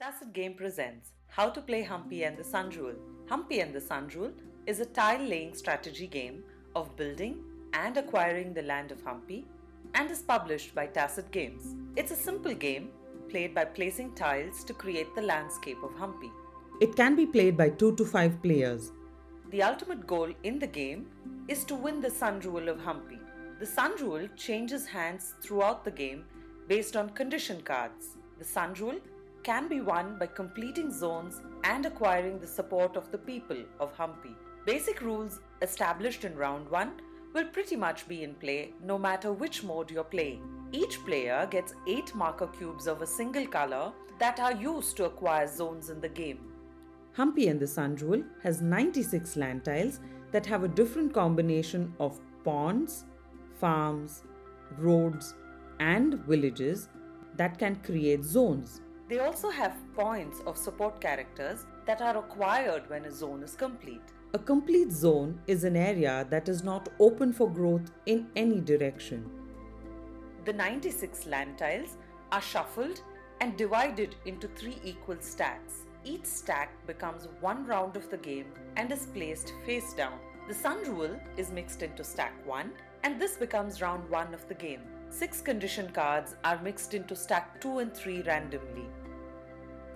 Tacit Game presents How to Play Humpy and the Sun Rule. Humpy and the Sun Rule is a tile-laying strategy game of building and acquiring the land of Humpy and is published by Tacit Games. It's a simple game played by placing tiles to create the landscape of Humpy. It can be played by 2 to 5 players. The ultimate goal in the game is to win the Sun Rule of Humpy. The Sun Rule changes hands throughout the game based on condition cards. The Sun Rule can be won by completing zones and acquiring the support of the people of Humpy. Basic rules established in round 1 will pretty much be in play no matter which mode you're playing. Each player gets 8 marker cubes of a single color that are used to acquire zones in the game. Humpy and the Sun Rule has 96 land tiles that have a different combination of ponds, farms, roads, and villages that can create zones. They also have points of support characters that are acquired when a zone is complete. A complete zone is an area that is not open for growth in any direction. The 96 land tiles are shuffled and divided into 3 equal stacks. Each stack becomes one round of the game and is placed face down. The Sun Rule is mixed into stack 1 and this becomes round 1 of the game. 6 condition cards are mixed into stack 2 and 3 randomly.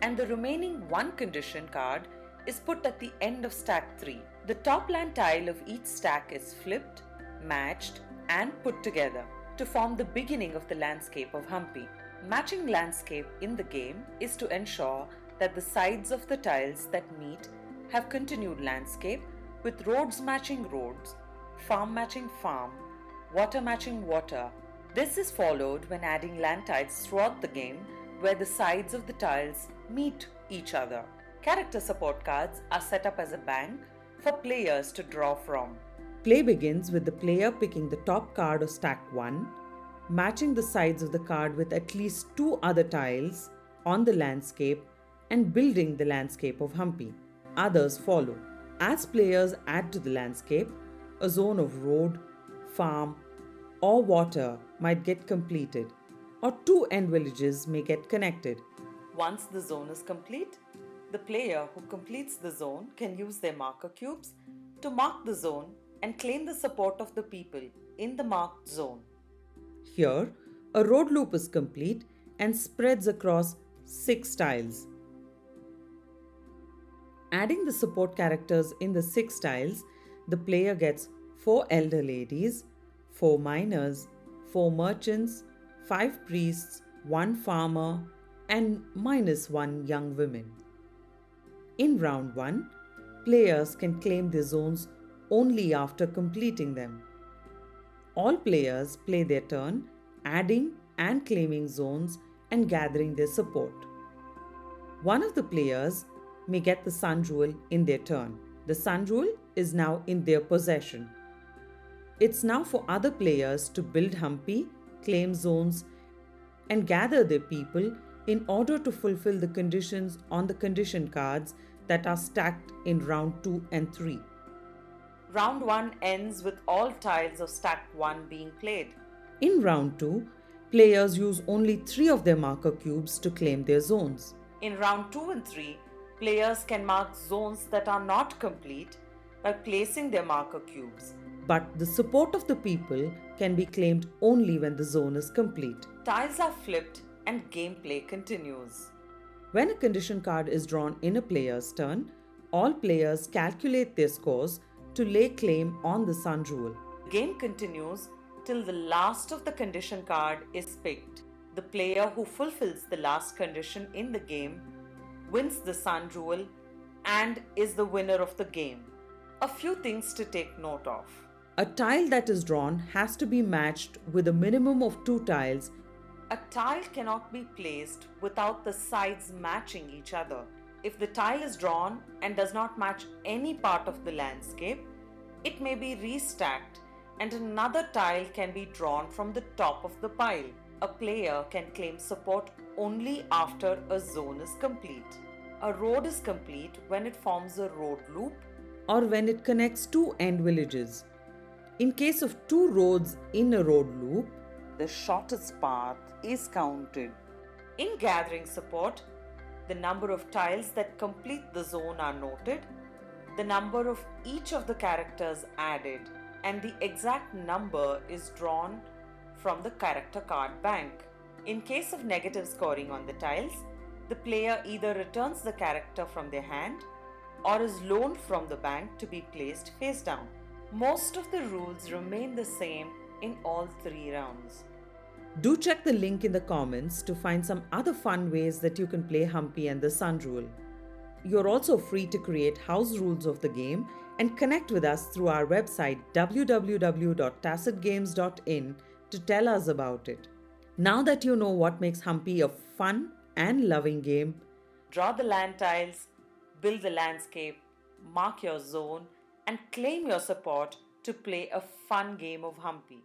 And the remaining 1 condition card is put at the end of stack 3. The top land tile of each stack is flipped, matched, and put together to form the beginning of the landscape of Humpy. Matching landscape in the game is to ensure that the sides of the tiles that meet have continued landscape with roads matching roads, farm matching farm, water matching water. This is followed when adding land tiles throughout the game where the sides of the tiles meet each other. Character support cards are set up as a bank for players to draw from. Play begins with the player picking the top card of stack 1, matching the sides of the card with at least 2 other tiles on the landscape and building the landscape of Humpy. Others follow. As players add to the landscape, a zone of road, farm, or water might get completed, or 2 end villages may get connected. Once the zone is complete, the player who completes the zone can use their marker cubes to mark the zone and claim the support of the people in the marked zone. Here, a road loop is complete and spreads across 6 tiles. Adding the support characters in the 6 tiles, the player gets 4 elder ladies, 4 miners, 4 merchants, 5 priests, 1 farmer, and -1 young woman. In round 1, players can claim their zones only after completing them. All players play their turn, adding and claiming zones and gathering their support. One of the players may get the Sun Rule in their turn. The Sun Rule is now in their possession. It's now for other players to build Humpy, claim zones, and gather their people in order to fulfill the conditions on the condition cards that are stacked in round 2 and 3. Round 1 ends with all tiles of stack 1 being played. In round 2, players use only 3 of their marker cubes to claim their zones. In round 2 and 3, players can mark zones that are not complete by placing their marker cubes. But the support of the people can be claimed only when the zone is complete. Tiles are flipped and gameplay continues. When a condition card is drawn in a player's turn, all players calculate their scores to lay claim on the Sun Rule. The game continues till the last of the condition card is picked. The player who fulfills the last condition in the game wins the Sun Rule and is the winner of the game. A few things to take note of. A tile that is drawn has to be matched with a minimum of 2 tiles. A tile cannot be placed without the sides matching each other. If the tile is drawn and does not match any part of the landscape, it may be restacked and another tile can be drawn from the top of the pile. A player can claim support only after a zone is complete. A road is complete when it forms a road loop or when it connects 2 end villages. In case of 2 roads in a road loop, the shortest path is counted. In gathering support, The number of tiles that complete the zone are noted, the number of each of the characters added, and the exact number is drawn from the character card bank. In case of negative scoring on the tiles, the player either returns the character from their hand or is loaned from the bank to be placed face down. Most of the rules remain the same in all 3 rounds. Do check the link in the comments to find some other fun ways that you can play Humpy and the Sun Rule. You're also free to create house rules of the game and connect with us through our website www.tacitgames.in to tell us about it. Now that you know what makes Humpy a fun and loving game, draw the land tiles, build the landscape, mark your zone, and claim your support to play a fun game of Humpy.